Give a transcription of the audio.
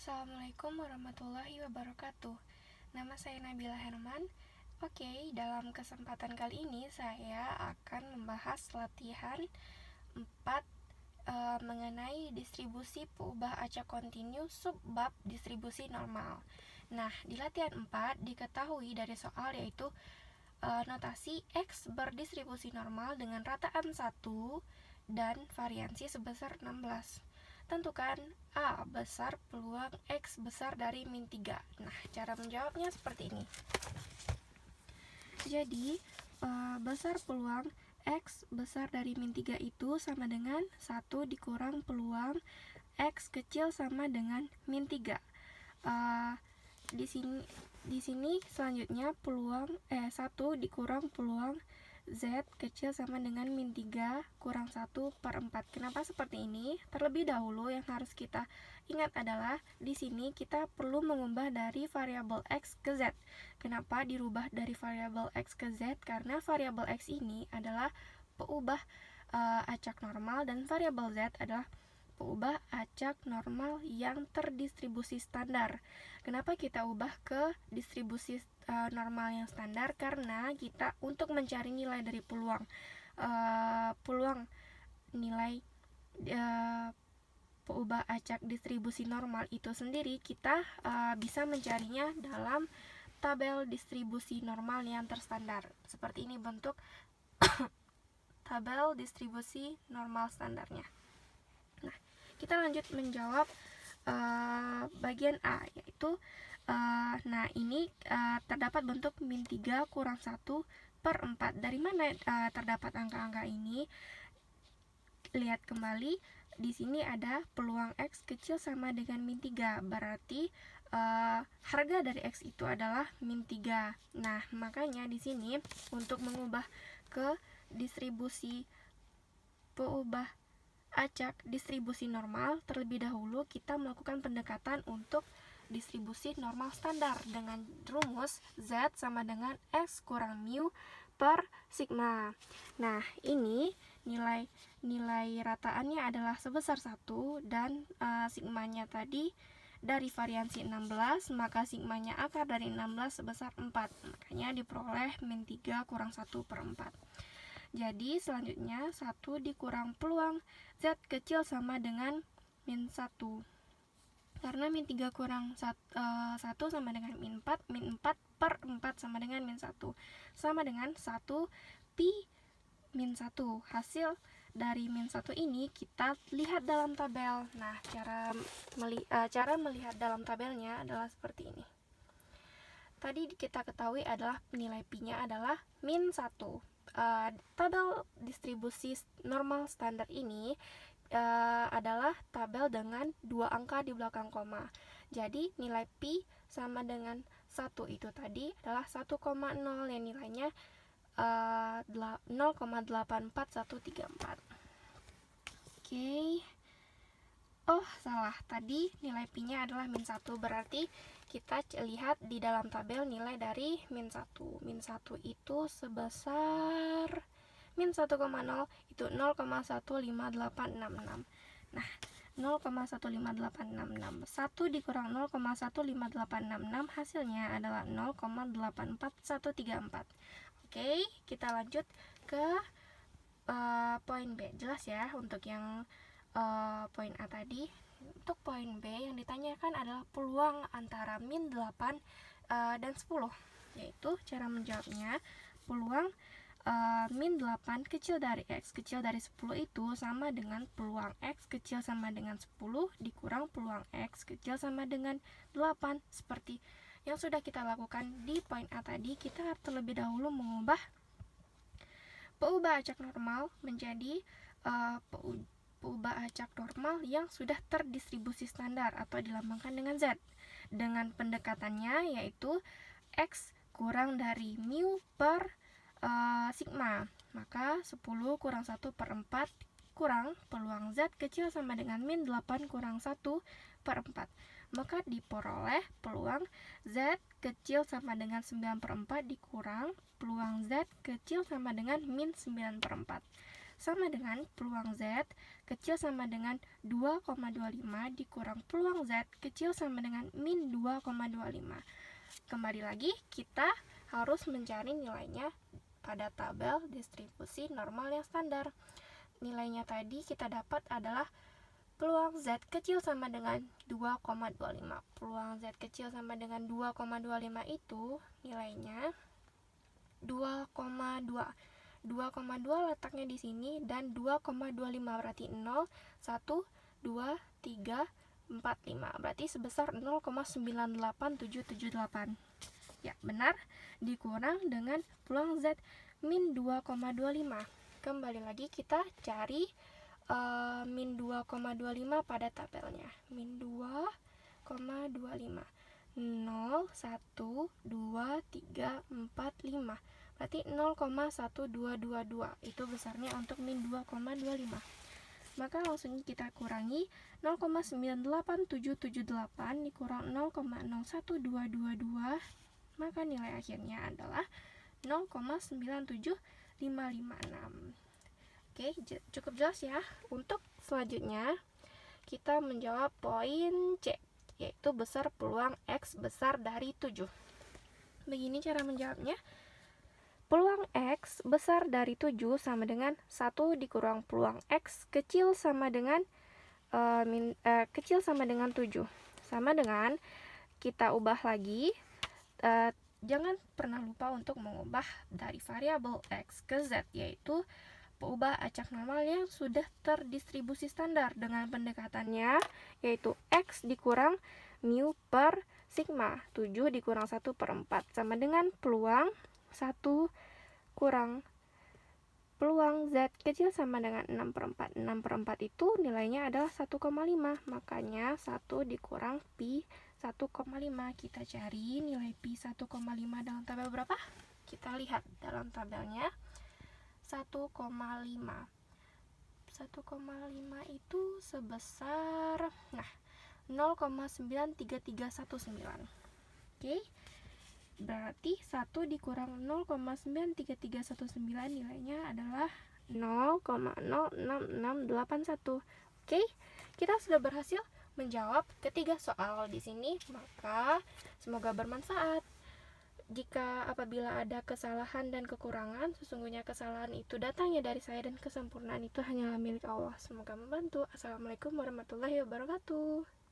Assalamualaikum warahmatullahi wabarakatuh. Nama saya Nabila Herman. Oke, dalam kesempatan kali ini saya akan membahas latihan 4 mengenai distribusi peubah acak kontinu subbab distribusi normal. Nah, di latihan 4 diketahui dari soal yaitu notasi X berdistribusi normal dengan rataan 1 dan variansi sebesar 16. Tentukan A besar peluang X besar dari min 3. Nah, cara menjawabnya seperti ini. Jadi, besar peluang X besar dari min 3 itu sama dengan 1 dikurang peluang X kecil sama dengan min 3. Di sini selanjutnya peluang 1 dikurang peluang Z kecil sama dengan min 3 kurang 1 per 4. Kenapa seperti ini? Terlebih dahulu yang harus kita ingat adalah di sini kita perlu mengubah dari variabel X ke Z. Kenapa dirubah dari variabel X ke Z? Karena variabel X ini adalah peubah acak normal dan variabel Z adalah peubah acak normal yang terdistribusi standar. Kenapa kita ubah ke distribusi normal yang standar? Karena kita untuk mencari nilai dari peluang nilai peubah acak distribusi normal itu sendiri, kita bisa mencarinya dalam tabel distribusi normal yang terstandar. Seperti ini bentuk tabel distribusi normal standarnya. Nah, kita lanjut menjawab bagian A, yaitu ini terdapat bentuk min 3 kurang 1 per 4. Dari mana terdapat angka-angka ini? Lihat kembali, di sini ada peluang X kecil sama dengan min 3. Berarti harga dari X itu adalah min 3. Nah, makanya di sini untuk mengubah ke distribusi peubah acak distribusi normal, terlebih dahulu kita melakukan pendekatan untuk distribusi normal standar dengan rumus Z sama dengan X kurang mu per sigma. Nah, ini nilai rataannya adalah sebesar 1 dan sigmanya tadi dari variansi 16, maka sigmanya akar dari 16 sebesar 4. Makanya diperoleh min 3 kurang 1 per 4. Jadi selanjutnya 1 dikurang peluang Z kecil sama dengan min 1. Karena min 3 kurang 1 sama dengan min 4, min 4 per 4 sama dengan min 1. Sama dengan 1 pi min 1. Hasil dari min 1 ini kita lihat dalam tabel. Nah, cara melihat dalam tabelnya adalah seperti ini. Tadi kita ketahui adalah nilai pi-nya adalah min 1. Tabel distribusi normal standar ini adalah tabel dengan 2 angka di belakang koma. Jadi nilai pi sama dengan 1 itu tadi adalah 1,0 yang nilainya 0,84134. Oke. Oh, salah. Tadi nilai pi-nya adalah min 1. Berarti kita lihat di dalam tabel nilai dari min 1. Min 1 itu sebesar min 1,0 itu 0,15866. Nah, 0,15866. 1 dikurang 0,15866 hasilnya adalah 0,84134. Oke, kita lanjut ke poin B. Jelas ya untuk yang poin A tadi. Untuk poin B yang ditanyakan adalah peluang antara min 8 dan 10, yaitu cara menjawabnya peluang min 8 kecil dari X kecil dari 10 itu sama dengan peluang X kecil sama dengan 10 dikurang peluang X kecil sama dengan 8. Seperti yang sudah kita lakukan di poin A tadi, kita terlebih dahulu mengubah peubah acak normal menjadi peubah acak normal yang sudah terdistribusi standar atau dilambangkan dengan Z. Dengan pendekatannya yaitu X kurang dari mu per sigma. Maka 10 kurang 1 per 4 kurang peluang Z kecil sama dengan min 8 kurang 1 per 4. Maka diperoleh peluang Z kecil sama dengan 9 per 4 dikurang peluang Z kecil sama dengan min 9 per 4. sama dengan peluang Z kecil sama dengan 2,25 dikurang peluang Z kecil sama dengan min 2,25. Kembali lagi, kita harus mencari nilainya pada tabel distribusi normal yang standar. Nilainya tadi kita dapat adalah peluang Z kecil sama dengan 2,25. Peluang Z kecil sama dengan 2,25 itu nilainya 2,2. 2,2 letaknya di sini dan 2,25 berarti 0, 1, 2, 3, 4, 5. Berarti sebesar 0,98778. Ya, benar. Dikurang dengan peluang Z min 2,25. Kembali lagi kita cari min 2,25 pada tabelnya. Min 2,25. 0, 1, 2, 3, 4, 5. Berarti 0,1222. Itu besarnya untuk min 2,25. Maka langsung kita kurangi 0,98778 dikurang 0,01222. Maka nilai akhirnya adalah 0,97556. Oke, cukup jelas ya. Untuk selanjutnya kita menjawab poin C, yaitu besar peluang X besar dari 7. Begini cara menjawabnya. Peluang X besar dari 7 sama dengan 1 dikurang peluang X kecil sama dengan kecil sama dengan 7. Sama dengan kita ubah lagi. Jangan pernah lupa untuk mengubah dari variabel X ke Z, yaitu ubah acak normal yang sudah terdistribusi standar dengan pendekatannya, yaitu X dikurang mu per sigma. 7 dikurang 1 per 4 sama dengan peluang 1 kurang peluang Z kecil sama dengan 6 per 4. 6 per 4 itu nilainya adalah 1,5. Makanya 1 dikurang pi 1,5. Kita cari nilai pi 1,5 dalam tabel berapa? Kita lihat dalam tabelnya 1,5. 1,5 itu sebesar 0,93319. Oke. Berarti 1 dikurang 0,93319 nilainya adalah 0,06681. Oke, kita sudah berhasil menjawab ketiga soal di sini, maka semoga bermanfaat. Jika apabila ada kesalahan dan kekurangan, sesungguhnya kesalahan itu datangnya dari saya dan kesempurnaan itu hanyalah milik Allah. Semoga membantu. Assalamualaikum warahmatullahi wabarakatuh.